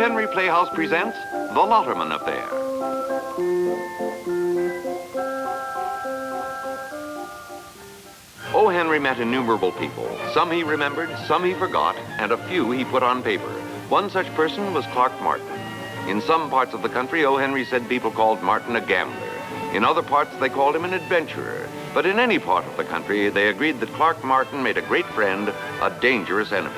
Henry Playhouse presents The Lotterman Affair. O. Henry met innumerable people. Some he remembered, some he forgot, and a few he put on paper. One such person was Clark Martin. In some parts of the country, O. Henry said people called Martin a gambler. In other parts, they called him an adventurer. But in any part of the country, they agreed that Clark Martin made a great friend, a dangerous enemy.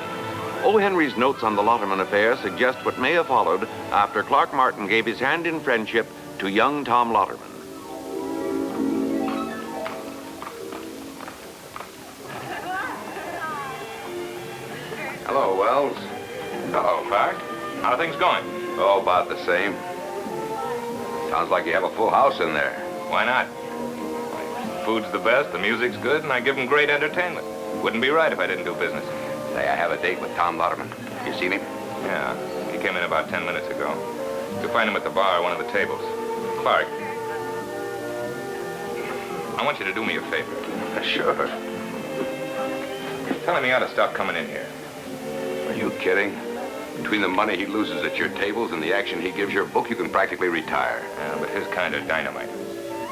O. Henry's notes on the Lotterman affair suggest what may have followed after Clark Martin gave his hand in friendship to young Tom Lotterman. Hello, Wells. Hello, Clark. How are things going? Oh, about the same. Sounds like you have a full house in there. Why not? Food's the best, the music's good, and I give them great entertainment. Wouldn't be right if I didn't do business. Say, I have a date with Tom Lotterman. You seen him? Yeah, he came in about 10 minutes ago. You'll find him at the bar at one of the tables. Clark, I want you to do me a favor. Sure. Tell him he ought to stop coming in here. Are you kidding? Between the money he loses at your tables and the action he gives your book, you can practically retire. Yeah, but his kind are dynamite.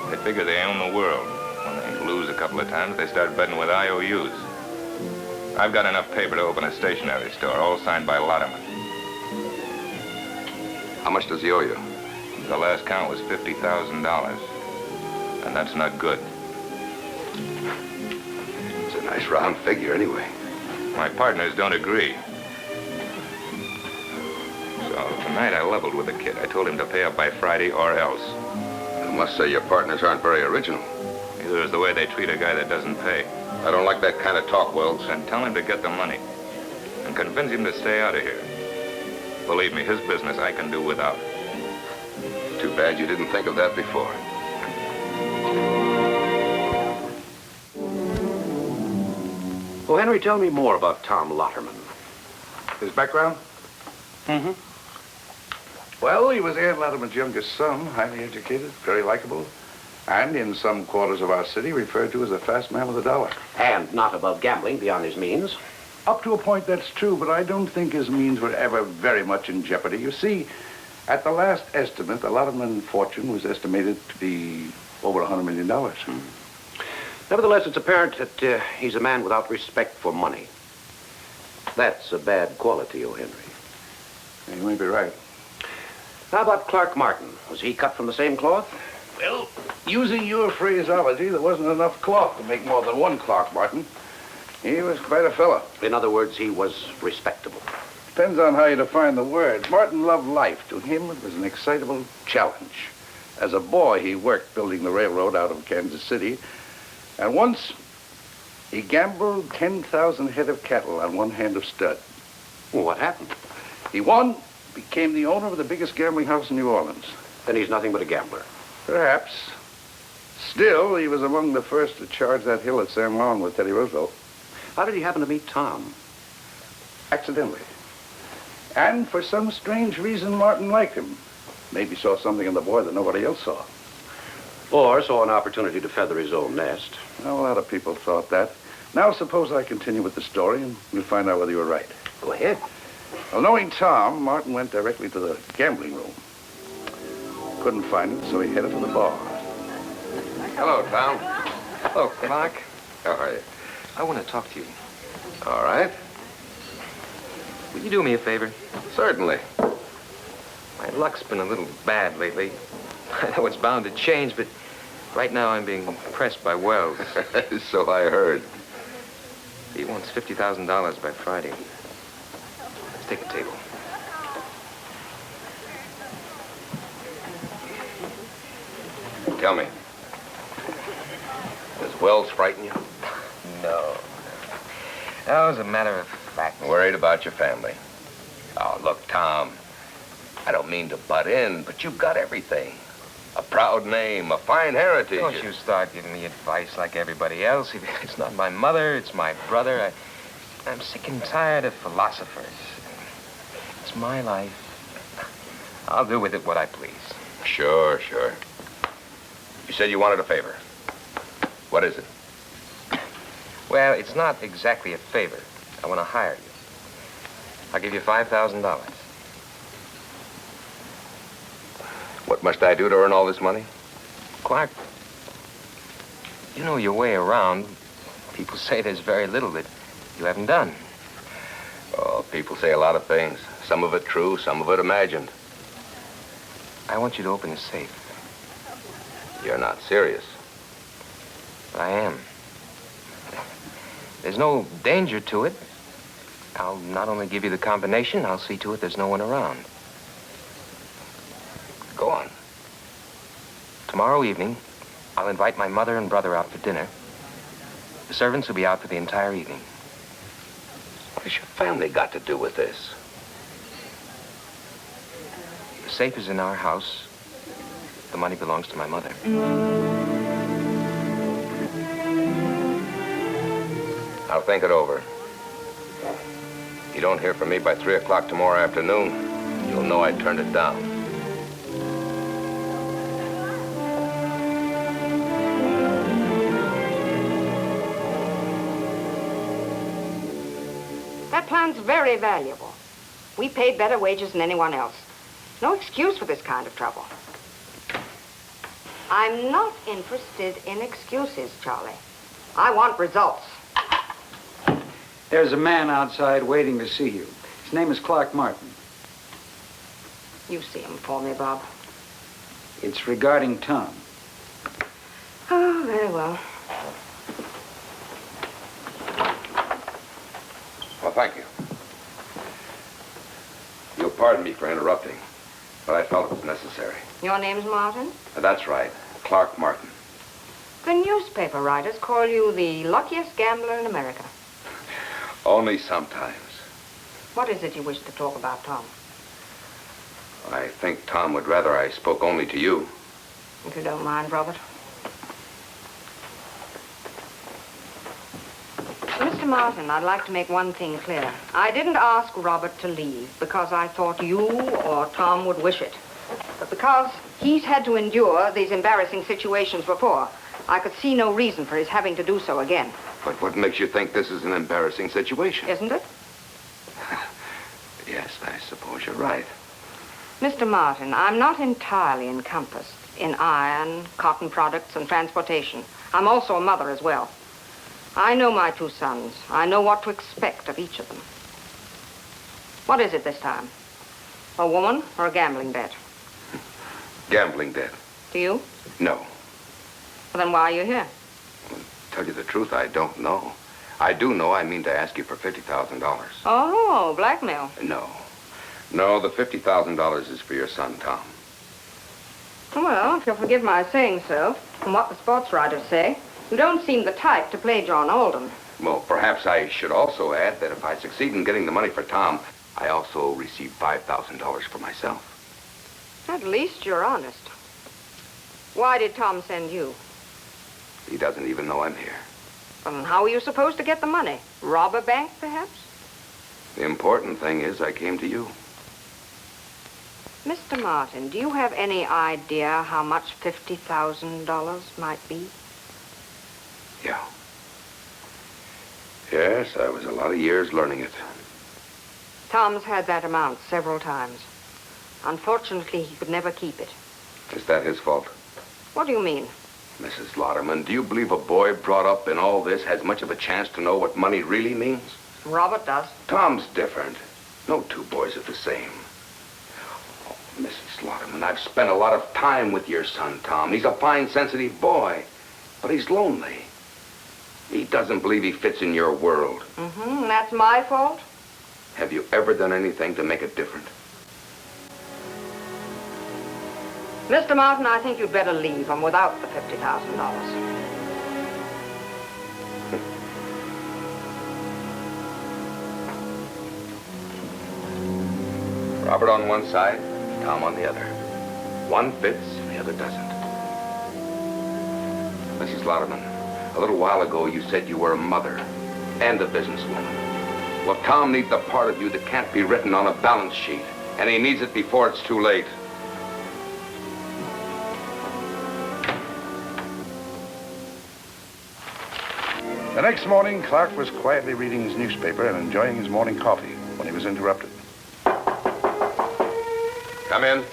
They figure they own the world. When they lose a couple of times, they start betting with IOUs. I've got enough paper to open a stationery store, all signed by Lotterman. How much does he owe you? The last count was $50,000. And that's not good. It's a nice round figure anyway. My partners don't agree. So tonight I leveled with the kid. I told him to pay up by Friday or else. I must say your partners aren't very original. Neither is the way they treat a guy that doesn't pay. I don't like that kind of talk, Wells. And tell him to get the money. And convince him to stay out of here. Believe me, his business I can do without. Too bad you didn't think of that before. Oh, Henry, tell me more about Tom Lotterman. His background? Mm-hmm. Well, he was Ann Lotterman's youngest son, highly educated, very likable, and in some quarters of our city referred to as the fast man with a dollar. And not above gambling beyond his means. Up to a point, that's true, but I don't think his means were ever very much in jeopardy. You see, at the last estimate, the Lotterman fortune was estimated to be over $100 million. Nevertheless, it's apparent that he's a man without respect for money. That's a bad quality, O. Henry. Yeah, you may be right. How about Clark Martin? Was he cut from the same cloth? Well, using your phraseology, there wasn't enough cloth to make more than one Clark Martin. He was quite a fella. In other words, he was respectable. Depends on how you define the word. Martin loved life. To him, it was an excitable challenge. As a boy, he worked building the railroad out of Kansas City. And once, he gambled 10,000 head of cattle on one hand of stud. Well, what happened? He won, became the owner of the biggest gambling house in New Orleans. Then he's nothing but a gambler. Perhaps. Still, he was among the first to charge that hill at San Juan with Teddy Roosevelt. How did he happen to meet Tom? Accidentally. And for some strange reason, Martin liked him. Maybe saw something in the boy that nobody else saw. Or saw an opportunity to feather his own nest. Well, a lot of people thought that. Now, suppose I continue with the story, and we'll find out whether you were right. Go ahead. Well, knowing Tom, Martin went directly to the gambling room. Couldn't find it, so he headed for the bar. Hello, Tom. Hello, Clark. How are you? I want to talk to you. All right. Will you do me a favor? Certainly. My luck's been a little bad lately. I know it's bound to change, but right now I'm being pressed by Wells. So I heard. He wants $50,000 by Friday. Let's take a table. Tell me. Does Wells frighten you? No. No, as a matter of fact. Worried about your family. Oh, look, Tom. I don't mean to butt in, but you've got everything. A proud name, a fine heritage. Don't you start giving me advice like everybody else. It's not my mother, it's my brother. I'm sick and tired of philosophers. It's my life. I'll do with it what I please. Sure, sure. You said you wanted a favor. What is it? Well, it's not exactly a favor. I want to hire you. I'll give you $5,000. What must I do to earn all this money? Clark, you know your way around. People say there's very little that you haven't done. Oh, people say a lot of things. Some of it true, some of it imagined. I want you to open the safe. You're not serious. But I am. There's no danger to it. I'll not only give you the combination, I'll see to it there's no one around. Go on. Tomorrow evening, I'll invite my mother and brother out for dinner. The servants will be out for the entire evening. What has your family got to do with this? The safe is in our house. The money belongs to my mother. I'll think it over. If you don't hear from me by 3 o'clock tomorrow afternoon, you'll know I turned it down. That plan's very valuable. We paid better wages than anyone else. No excuse for this kind of trouble. I'm not interested in excuses, Charlie. I want results. There's a man outside waiting to see you. His name is Clark Martin. You see him for me, Bob. It's regarding Tom. Oh, very well. Well, thank you. You'll pardon me for interrupting, but I felt it was necessary. Your name's Martin? That's right, Clark Martin. The newspaper writers call you the luckiest gambler in America. Only sometimes. What is it you wish to talk about, Tom? I think Tom would rather I spoke only to you. If you don't mind, Robert. Mr. Martin, I'd like to make one thing clear. I didn't ask Robert to leave because I thought you or Tom would wish it. But because he's had to endure these embarrassing situations before, I could see no reason for his having to do so again. But what makes you think this is an embarrassing situation? Isn't it? Yes, I suppose you're right. Mr. Martin, I'm not entirely encompassed in iron, cotton products, and transportation. I'm also a mother as well. I know my 2 sons. I know what to expect of each of them. What is it this time? A woman or a gambling debt? Gambling debt. Do you? No. Well, then why are you here? Tell you the truth, I don't know. I do know I mean to ask you for $50,000. Oh, blackmail. No. No, the $50,000 is for your son, Tom. Well, if you'll forgive my saying so, from what the sports writers say, you don't seem the type to play John Alden. Well, perhaps I should also add that if I succeed in getting the money for Tom, I also receive $5,000 for myself. At least you're honest. Why did Tom send you? He doesn't even know I'm here. Well, then how are you supposed to get the money? Rob a bank, perhaps? The important thing is I came to you. Mr. Martin, do you have any idea how much $50,000 might be? Yeah. Yes, I was a lot of years learning it. Tom's had that amount several times. Unfortunately, he could never keep it. Is that his fault? What do you mean? Mrs. Lotterman, do you believe a boy brought up in all this has much of a chance to know what money really means? Robert does. Tom's different. No 2 boys are the same. Oh, Mrs. Lotterman, I've spent a lot of time with your son, Tom. He's a fine, sensitive boy, but he's lonely. He doesn't believe he fits in your world. Mm-hmm. That's my fault? Have you ever done anything to make it different? Mr. Martin, I think you'd better leave him without the $50,000. Robert on one side, Tom on the other. One fits, the other doesn't. Mrs. Lotterman, a little while ago you said you were a mother and a businesswoman. Well, Tom needs the part of you that can't be written on a balance sheet, and he needs it before it's too late. The next morning, Clark was quietly reading his newspaper and enjoying his morning coffee when he was interrupted. Come in.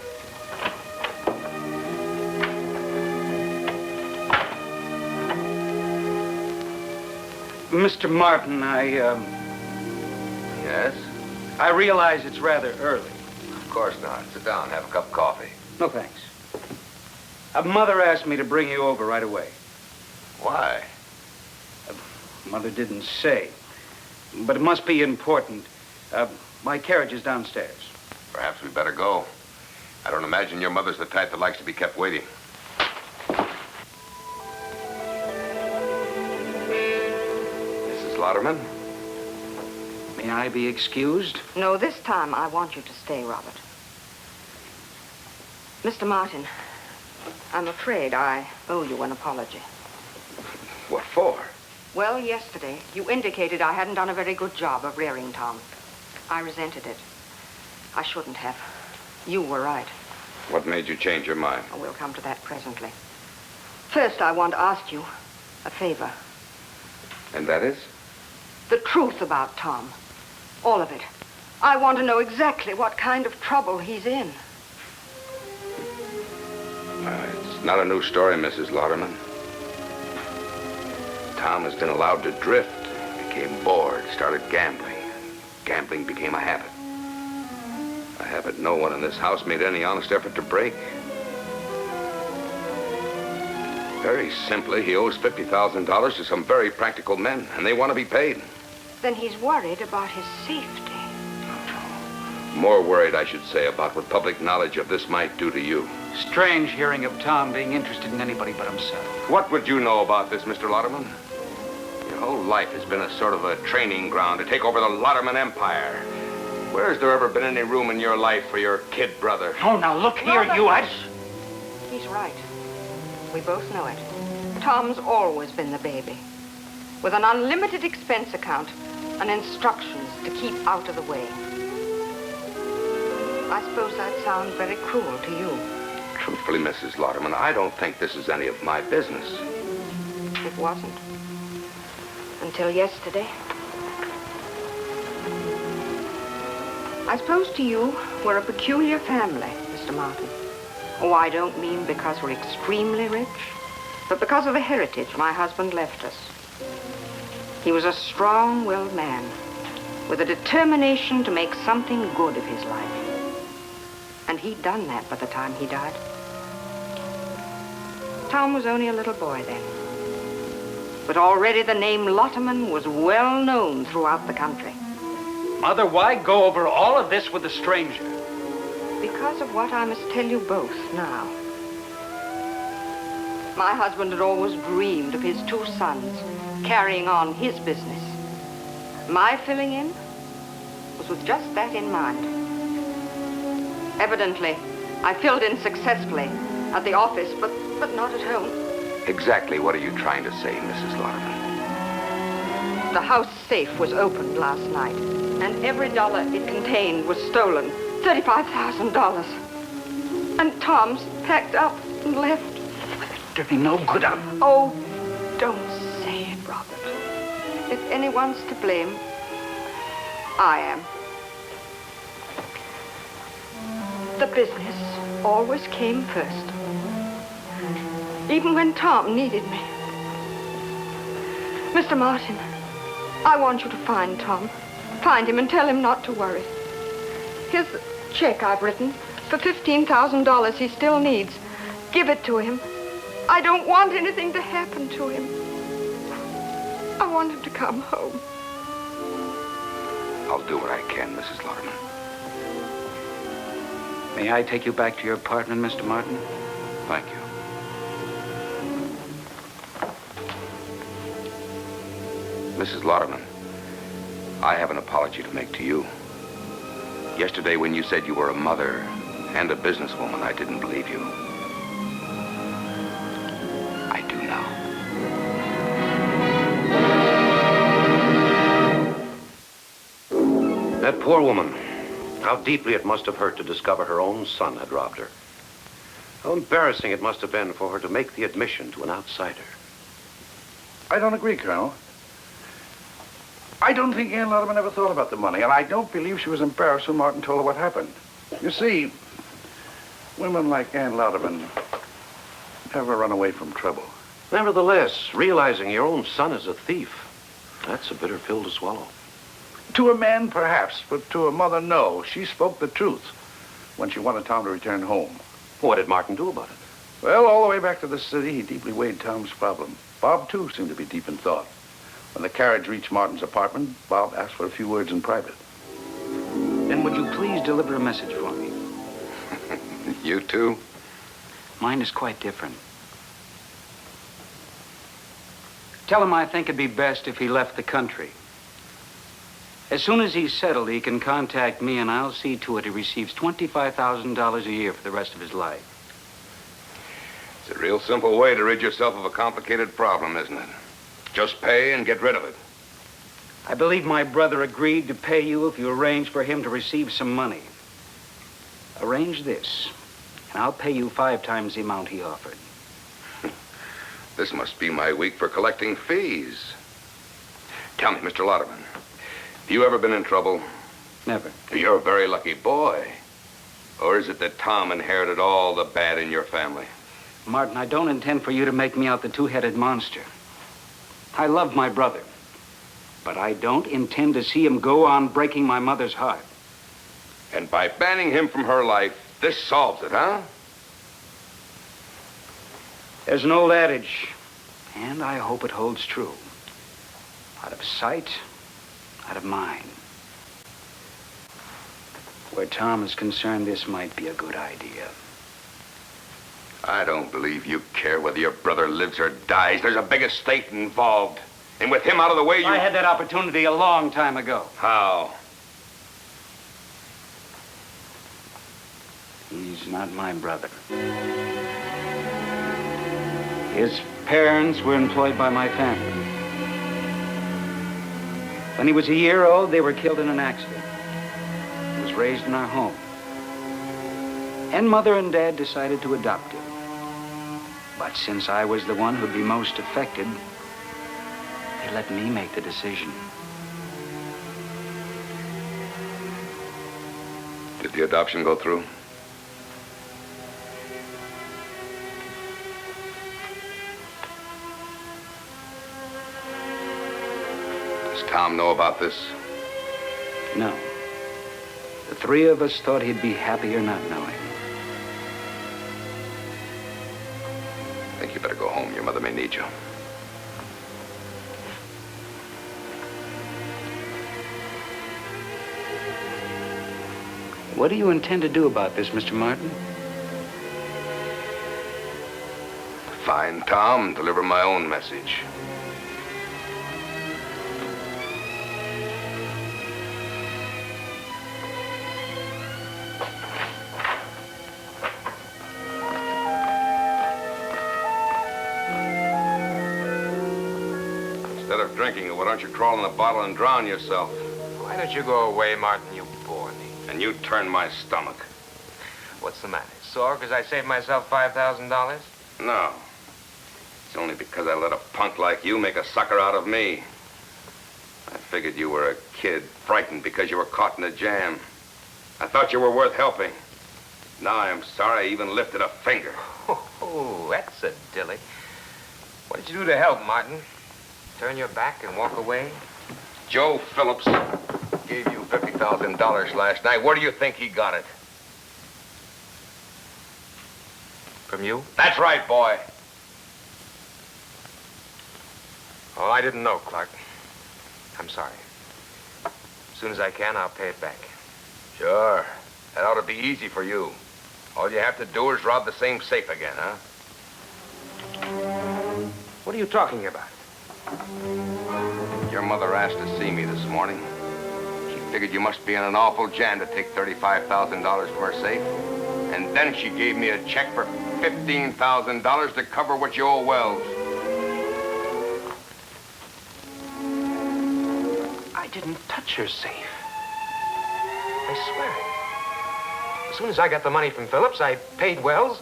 Mr. Martin, Yes? I realize it's rather early. Of course not. Sit down, have a cup of coffee. No, thanks. Mother asked me to bring you over right away. Why? Mother didn't say, but it must be important. My carriage is downstairs. Perhaps we better go. I don't imagine your mother's the type that likes to be kept waiting. Mrs. Lotterman? May I be excused? No, this time I want you to stay, Robert. Mr. Martin, I'm afraid I owe you an apology. What for? Well, yesterday, you indicated I hadn't done a very good job of rearing Tom. I resented it. I shouldn't have. You were right. What made you change your mind? We'll come to that presently. First, I want to ask you a favor. And that is? The truth about Tom. All of it. I want to know exactly what kind of trouble he's in. It's not a new story, Mrs. Lotterman. Tom has been allowed to drift, became bored, started gambling. Gambling became a habit. A habit no one in this house made any honest effort to break. Very simply, he owes $50,000 to some very practical men, and they want to be paid. Then he's worried about his safety. More worried, I should say, about what public knowledge of this might do to you. Strange hearing of Tom being interested in anybody but himself. What would you know about this, Mr. Lotterman? Your whole life has been a sort of a training ground to take over the Lotterman empire. Where has there ever been any room in your life for your kid brother? Oh, now look here, you... He's right. We both know it. Tom's always been the baby. With an unlimited expense account and instructions to keep out of the way. I suppose that sounds very cruel to you. Truthfully, Mrs. Lotterman, I don't think this is any of my business. It wasn't. Until yesterday. I suppose to you, we're a peculiar family, Mr. Martin. Oh, I don't mean because we're extremely rich, but because of the heritage my husband left us. He was a strong-willed man with a determination to make something good of his life. And he'd done that by the time he died. Tom was only a little boy then. But already the name Lotterman was well known throughout the country. Mother, why go over all of this with a stranger? Because of what I must tell you both now. My husband had always dreamed of his two sons carrying on his business. My filling in was with just that in mind. Evidently, I filled in successfully at the office, but not at home. Exactly what are you trying to say, Mrs. Lotterman? The house safe was opened last night, and every dollar it contained was stolen. $35,000. And Tom's packed up and left. There'd be no good on... Oh, don't say it, Robert. If anyone's to blame, I am. The business always came first. Even when Tom needed me. Mr. Martin, I want you to find Tom. Find him and tell him not to worry. Here's the check I've written for $15,000 he still needs. Give it to him. I don't want anything to happen to him. I want him to come home. I'll do what I can, Mrs. Lotterman. May I take you back to your apartment, Mr. Martin? Thank you. Mrs. Lotterman, I have an apology to make to you. Yesterday, when you said you were a mother and a businesswoman, I didn't believe you. I do now. That poor woman. How deeply it must have hurt to discover her own son had robbed her. How embarrassing it must have been for her to make the admission to an outsider. I don't agree, Colonel. I don't think Ann Lotterman ever thought about the money, and I don't believe she was embarrassed when Martin told her what happened. You see, women like Ann Lotterman never run away from trouble. Nevertheless, realizing your own son is a thief, That's a bitter pill to swallow. To a man, perhaps, but to a mother, no. She spoke the truth when she wanted Tom to return home. What did Martin do about it? Well, all the way back to the city, he deeply weighed Tom's problem. Bob, too, seemed to be deep in thought. When the carriage reached Martin's apartment, Bob asked for a few words in private. Then would you please deliver a message for me? You too? Mine is quite different. Tell him I think it'd be best if he left the country. As soon as he's settled, he can contact me, and I'll see to it he receives $25,000 a year for the rest of his life. It's a real simple way to rid yourself of a complicated problem, isn't it? Just pay and get rid of it. I believe my brother agreed to pay you if you arrange for him to receive some money. Arrange this, and I'll pay you 5 times the amount he offered. This must be my week for collecting fees. Tell me, Mr. Lotterman, have you ever been in trouble? Never. You're a very lucky boy. Or is it that Tom inherited all the bad in your family? Martin, I don't intend for you to make me out the two-headed monster. I love my brother, but I don't intend to see him go on breaking my mother's heart. And by banning him from her life, this solves it, huh? There's an old adage, and I hope it holds true. Out of sight, out of mind. Where Tom is concerned, this might be a good idea. I don't believe you care whether your brother lives or dies. There's a big estate involved. And with him out of the way, you... I had that opportunity a long time ago. How? He's not my brother. His parents were employed by my family. When he was a year old, they were killed in an accident. He was raised in our home. And Mother and Dad decided to adopt him. But since I was the one who'd be most affected, they let me make the decision. Did the adoption go through? Does Tom know about this? No. The 3 of us thought he'd be happier not knowing. I think you better go home. Your mother may need you. What do you intend to do about this, Mr. Martin? Find Tom, deliver my own message. Instead of drinking it, why don't you crawl in the bottle and drown yourself? Why don't you go away, Martin? You bore me. And you turn my stomach. What's the matter? Sore because I saved myself $5,000? No. It's only because I let a punk like you make a sucker out of me. I figured you were a kid, frightened because you were caught in a jam. I thought you were worth helping. Now I'm sorry I even lifted a finger. Oh, that's a dilly. What did you do to help, Martin? Turn your back and walk away? Joe Phillips gave you $50,000 last night. Where do you think he got it? From you? That's right, boy. Oh, I didn't know, Clark. I'm sorry. As soon as I can, I'll pay it back. Sure. That ought to be easy for you. All you have to do is rob the same safe again, huh? What are you talking about? Your mother asked to see me this morning. She figured you must be in an awful jam to take $35,000 from her safe. And then she gave me a check for $15,000 to cover what you owe Wells. I didn't touch her safe. I swear it. As soon as I got the money from Phillips, I paid Wells.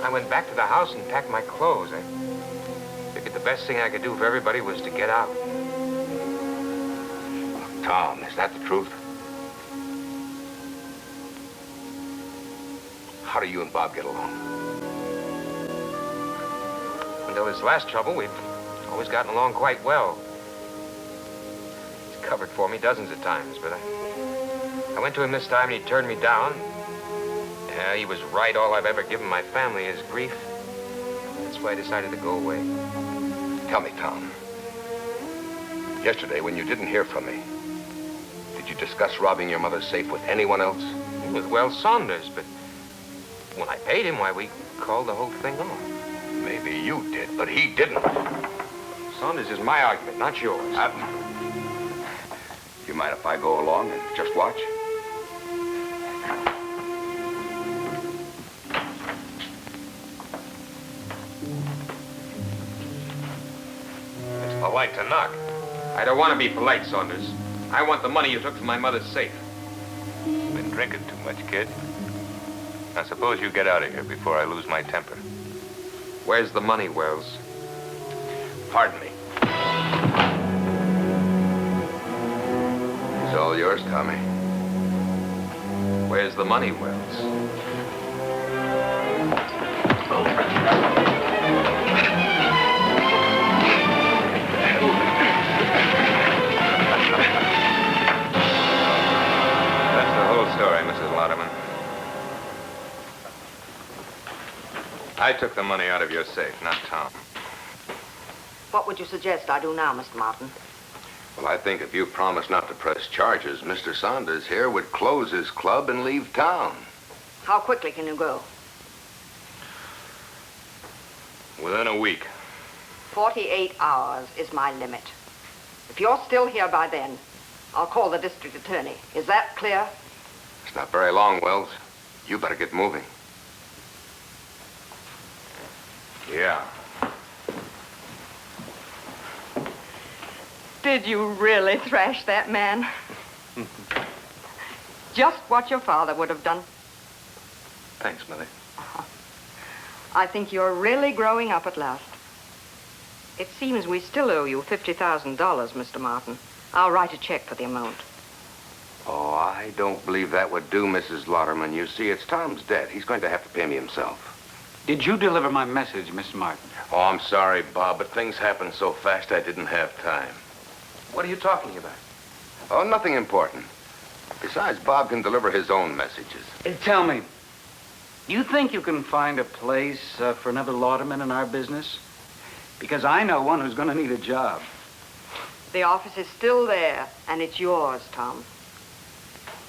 I went back to the house and packed my clothes. I figured the best thing I could do for everybody was to get out. Tom, is that the truth? How do you and Bob get along? Until this last trouble, we've always gotten along quite well. covered for me dozens of times, but I went to him this time and he turned me down. Yeah, he was right. All I've ever given my family is grief. That's why I decided to go away. Tell me, Tom. Yesterday, when you didn't hear from me, did you discuss robbing your mother's safe with anyone else? With Wells Saunders, but when I paid him, why, we called the whole thing off. Maybe you did, but he didn't. Saunders is my argument, not yours. You mind if I go along and just watch? It's polite to knock. I don't want to be polite, Saunders. I want the money you took from my mother's safe. You've been drinking too much, kid. Now suppose you get out of here before I lose my temper. Where's the money, Wells? Pardon me. It's all yours, Tommy. Where's the money, Wells? That's the whole story, Mrs. Lotterman. I took the money out of your safe, not Tom. What would you suggest I do now, Mr. Martin? Well, I think if you promise not to press charges, Mr. Saunders here would close his club and leave town. How quickly can you go? Within a week. 48 hours is my limit. If you're still here by then, I'll call the district attorney. Is that clear? It's not very long, Wells. You better get moving. Yeah. Did you really thrash that man? Just what your father would have done. Thanks, Millie. I think you're really growing up at last. It seems we still owe you $50,000, Mr. Martin. I'll write a check for the amount. Oh, I don't believe that would do, Mrs. Lotterman. You see, it's Tom's debt. He's going to have to pay me himself. Did you deliver my message, Mr. Martin? Oh, I'm sorry, Bob, but things happened so fast I didn't have time. What are you talking about? Oh, nothing important. Besides, Bob can deliver his own messages. Tell me, you think you can find a place for another Lotterman in our business? Because I know one who's going to need a job. The office is still there, and it's yours, Tom.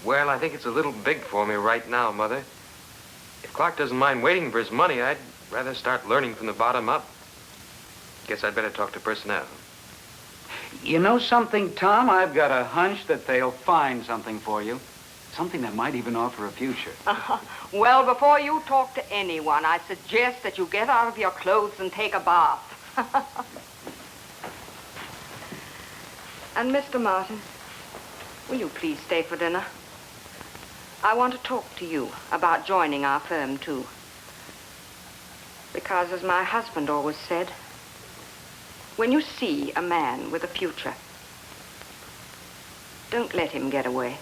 Well, I think it's a little big for me right now, Mother. If Clark doesn't mind waiting for his money, I'd rather start learning from the bottom up. Guess I'd better talk to personnel. You know something, Tom? I've got a hunch that they'll find something for you. Something that might even offer a future. Well, before you talk to anyone, I suggest that you get out of your clothes and take a bath. And Mr. Martin, will you please stay for dinner? I want to talk to you about joining our firm, too. Because, as my husband always said, when you see a man with a future, don't let him get away.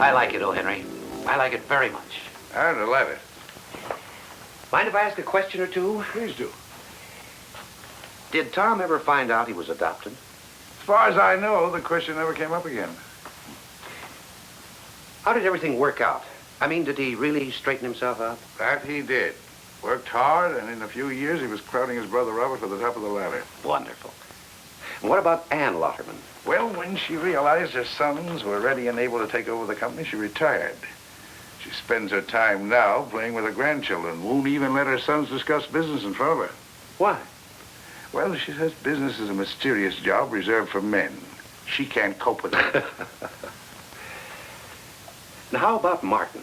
I like it, O. Henry. I like it very much. I'd love it. Mind if I ask a question or two? Please do. Did Tom ever find out he was adopted? As far as I know, the question never came up again. How did everything work out? I mean, did he really straighten himself out? That he did. Worked hard, and in a few years, he was crowding his brother Robert to the top of the ladder. Wonderful. And what about Ann Lotterman? Well, when she realized her sons were ready and able to take over the company, she retired. She spends her time now playing with her grandchildren. Won't even let her sons discuss business in front of her. Why? Well, she says business is a mysterious job reserved for men. She can't cope with it. Now, how about Martin?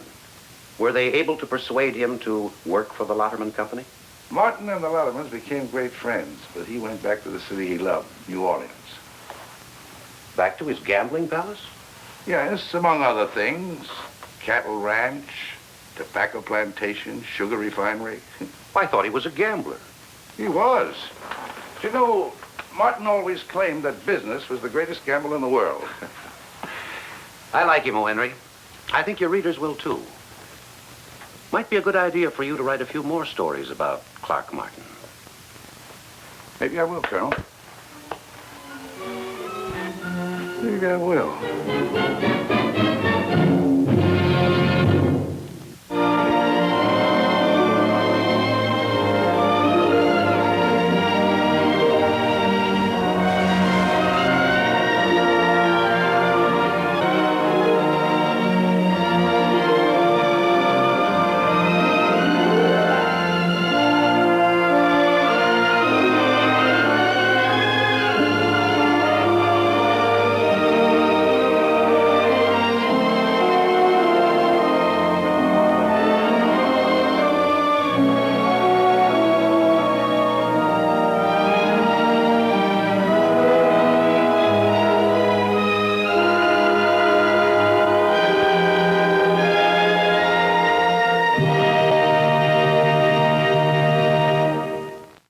Were they able to persuade him to work for the Lotterman Company? Martin and the Lottermans became great friends, but he went back to the city he loved, New Orleans. Back to his gambling palace? Yes, among other things. Cattle ranch, tobacco plantation, sugar refinery. I thought he was a gambler. He was. You know, Martin always claimed that business was the greatest gamble in the world. I like him, O. Henry. I think your readers will, too. Might be a good idea for you to write a few more stories about Clark Martin. Maybe I will, Colonel. Maybe I will.